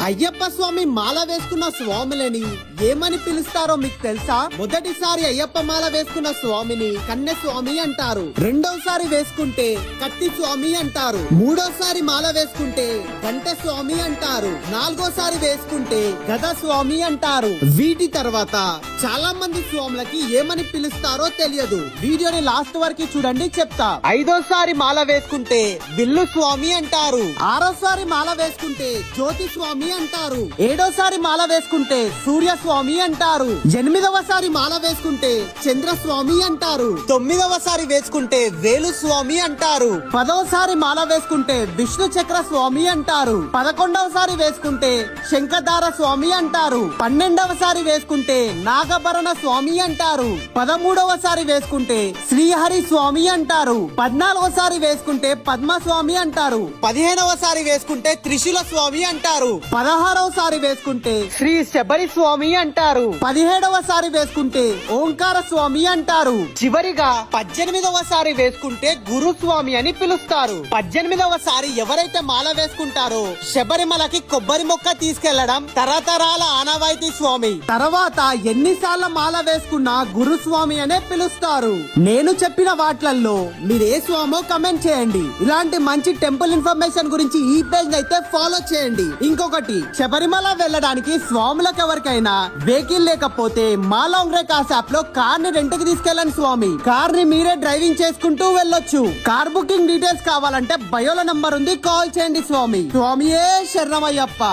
అయ్యప్ప స్వామి మాల వేసుకున్న స్వాములని ఏమని పిలుస్తారో మీకు తెలుసా? మొదటిసారి అయ్యప్ప మాల వేసుకున్న స్వామిని కన్నె స్వామి అంటారు. రెండోసారి వేసుకుంటే కత్తి స్వామి అంటారు. మూడోసారి మాల వేసుకుంటే గంట స్వామి అంటారు. నాలుగోసారి వేసుకుంటే గద స్వామి అంటారు. వీటి తర్వాత చాలా మంది స్వాములకి ఏమని పిలుస్తారో తెలియదు. వీడియోని లాస్ట్ వరకు చూడండి, చెప్తా. ఐదోసారి మాల వేసుకుంటే విల్లు స్వామి అంటారు. ఆరోసారి మాల వేసుకుంటే జ్యోతి స్వామి అంటారు. ఏడోసారి మాల వేసుకుంటే సూర్య స్వామి అంటారు. ఎనిమిదవసారి మాల వేసుకుంటే చంద్రస్వామి అంటారు. తొమ్మిదవసారి వేసుకుంటే వేలు స్వామి అంటారు. పదవసారి మాల వేసుకుంటే విష్ణు చక్ర స్వామి అంటారు. 11వసారి వేసుకుంటే శంఖదార స్వామి అంటారు. 12వసారి వేసుకుంటే నాగభరణ స్వామి అంటారు. 13వసారి వేసుకుంటే శ్రీహరి స్వామి అంటారు. 14వసారి వేసుకుంటే పద్మస్వామి అంటారు. 15వసారి వేసుకుంటే త్రిశూల స్వామి అంటారు. 16వసారి వేసుకుంటే శ్రీ శబరి స్వామి అంటారు. 17వసారి వేసుకుంటే ఓంకార స్వామి అంటారు. చివరిగా 18వసారి వేసుకుంటే గురు స్వామి అని పిలుస్తారు. 18వసారి ఎవరైతే మాల వేసుకుంటారో శబరిమలకి కొబ్బరి మొక్క తీసుకెళ్లడం తరతరాల ఆనవాయితీ స్వామి. తర్వాత ఎన్నిసార్లు మాల వేసుకున్నా గురుస్వామి అనే పిలుస్తారు. నేను చెప్పిన వాట్లల్లో మీరే స్వామో కమెంట్ చేయండి. ఇలాంటి మంచి టెంపుల్ ఇన్ఫర్మేషన్ గురించి ఈ పేజ్ అయితే ఫాలో చేయండి. ఇంకొకటి, శబరిమల వెళ్ళడానికి స్వాములకు ఎవరికైనా వెహికల్ లేకపోతే మా లాంగ్ రే కార్స్ యాప్ లో కార్ ని రెంట్ కి తీసుకెళ్ళండి స్వామి. కార్ ని మీరే డ్రైవింగ్ చేసుకుంటూ వెళ్ళొచ్చు. కార్ బుకింగ్ డీటెయిల్స్ కావాలంటే బయోలో నంబర్ ఉంది, కాల్ చేయండి స్వామి. స్వామియే శరణమయ్యప్ప.